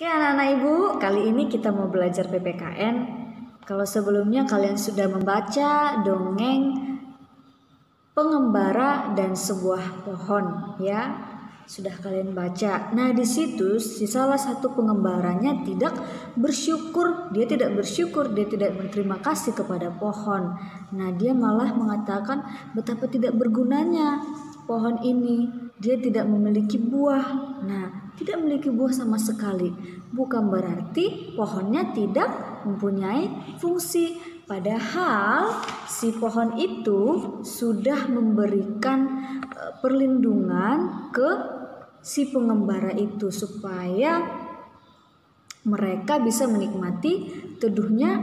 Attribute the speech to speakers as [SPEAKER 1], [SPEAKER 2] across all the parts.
[SPEAKER 1] Oke anak-anak ibu, kali ini kita mau belajar PPKN. Kalau sebelumnya kalian sudah membaca dongeng pengembara dan sebuah pohon, ya sudah kalian baca. Nah di situ si salah satu pengembaranya tidak bersyukur, dia tidak berterima kasih kepada pohon. Nah dia malah mengatakan betapa tidak bergunanya pohon ini, dia tidak memiliki buah. Nah tidak memiliki buah sama sekali bukan berarti pohonnya tidak mempunyai fungsi. Padahal si pohon itu sudah memberikan perlindungan ke si pengembara itu supaya mereka bisa menikmati teduhnya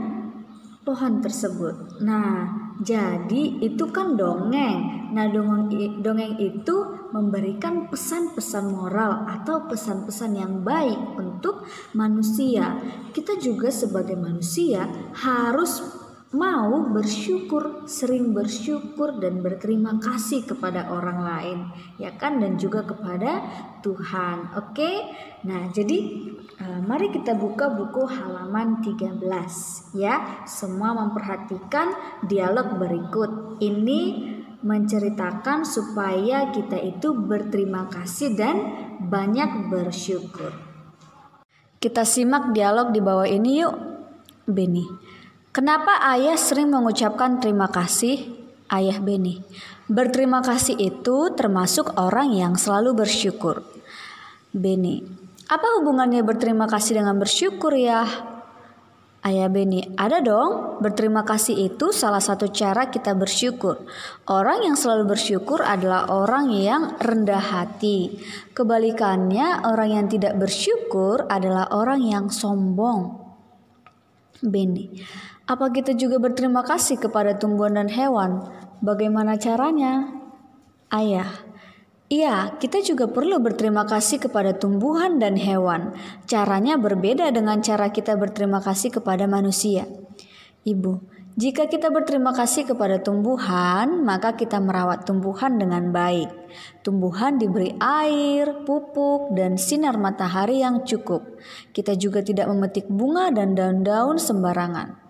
[SPEAKER 1] pohon tersebut. Nah, jadi itu kan dongeng. Nah, dongeng itu memberikan pesan-pesan moral atau pesan-pesan yang baik untuk manusia. Kita juga sebagai manusia harus mau bersyukur, sering bersyukur dan berterima kasih kepada orang lain, ya kan, dan juga kepada Tuhan. Oke. Nah, jadi mari kita buka buku halaman 13 ya. Semua memperhatikan dialog berikut. Ini menceritakan supaya kita itu berterima kasih dan banyak bersyukur. Kita simak dialog di bawah ini yuk. Beni, kenapa ayah sering mengucapkan terima kasih? Ayah Beni, berterima kasih itu termasuk orang yang selalu bersyukur. Beni, apa hubungannya berterima kasih dengan bersyukur ya? Ayah Beni, ada dong. Berterima kasih itu salah satu cara kita bersyukur. Orang yang selalu bersyukur adalah orang yang rendah hati. Kebalikannya, orang yang tidak bersyukur adalah orang yang sombong. Beni, apa kita juga berterima kasih kepada tumbuhan dan hewan? Bagaimana caranya? Ayah, iya, kita juga perlu berterima kasih kepada tumbuhan dan hewan. Caranya berbeda dengan cara kita berterima kasih kepada manusia. Ibu, jika kita berterima kasih kepada tumbuhan, maka kita merawat tumbuhan dengan baik. Tumbuhan diberi air, pupuk, dan sinar matahari yang cukup. Kita juga tidak memetik bunga dan daun-daun sembarangan.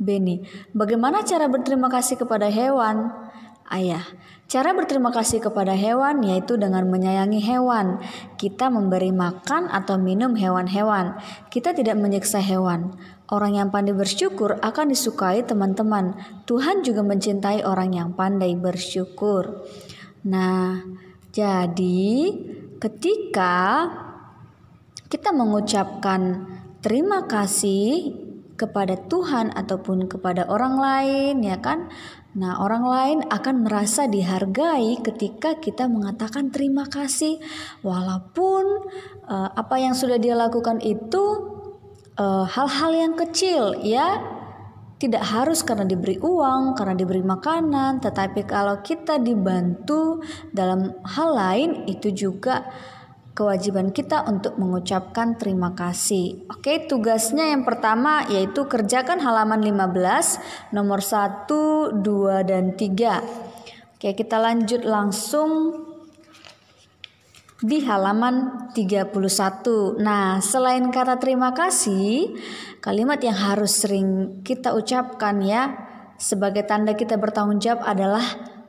[SPEAKER 1] Beni, bagaimana cara berterima kasih kepada hewan? Ayah, cara berterima kasih kepada hewan yaitu dengan menyayangi hewan. Kita memberi makan atau minum hewan-hewan. Kita tidak menyiksa hewan. Orang yang pandai bersyukur akan disukai teman-teman. Tuhan juga mencintai orang yang pandai bersyukur. Nah, jadi ketika kita mengucapkan terima kasih kepada Tuhan ataupun kepada orang lain, ya kan? Nah, orang lain akan merasa dihargai ketika kita mengatakan terima kasih, walaupun apa yang sudah dia lakukan itu hal-hal yang kecil, ya. Tidak harus karena diberi uang, karena diberi makanan, tetapi kalau kita dibantu dalam hal lain, itu juga kewajiban kita untuk mengucapkan terima kasih. Oke, tugasnya yang pertama yaitu kerjakan halaman 15 nomor 1, 2, dan 3. Oke, kita lanjut langsung di halaman 31. Nah, selain kata terima kasih, kalimat yang harus sering kita ucapkan ya sebagai tanda kita bertanggung jawab adalah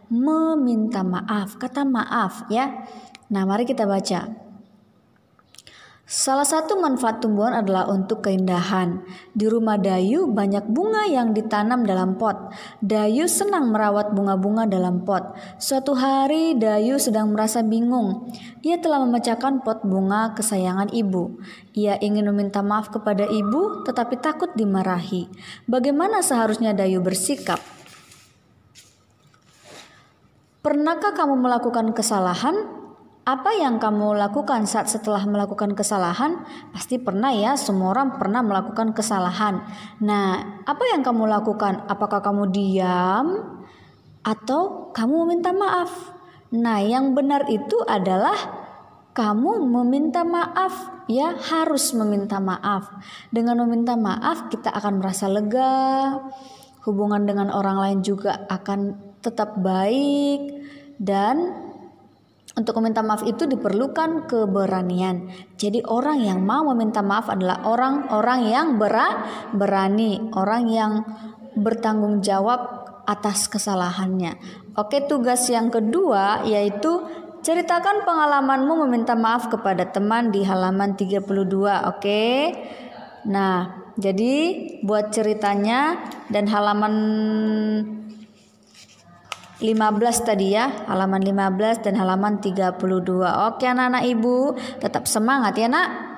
[SPEAKER 1] meminta maaf. Kata maaf ya. Nah, mari kita baca. Salah satu manfaat tumbuhan adalah untuk keindahan. Di rumah Dayu banyak bunga yang ditanam dalam pot. Dayu senang merawat bunga-bunga dalam pot. Suatu hari Dayu sedang merasa bingung. Ia telah memecahkan pot bunga kesayangan ibu. Ia ingin meminta maaf kepada ibu tetapi takut dimarahi. Bagaimana seharusnya Dayu bersikap? Pernahkah kamu melakukan kesalahan? Apa yang kamu lakukan saat setelah melakukan kesalahan? Pasti pernah ya, semua orang pernah melakukan kesalahan. Nah, apa yang kamu lakukan? Apakah kamu diam atau kamu meminta maaf? Nah, yang benar itu adalah kamu meminta maaf, ya, harus meminta maaf. Dengan meminta maaf kita akan merasa lega, hubungan dengan orang lain juga akan tetap baik, dan untuk meminta maaf itu diperlukan keberanian. Jadi orang yang mau meminta maaf adalah orang-orang yang berani, orang yang bertanggung jawab atas kesalahannya. Oke, tugas yang kedua yaitu ceritakan pengalamanmu meminta maaf kepada teman di halaman 32. Oke. Nah, jadi buat ceritanya dan halaman 15 tadi ya, halaman 15 dan halaman 32. Oke anak-anak ibu, tetap semangat ya nak.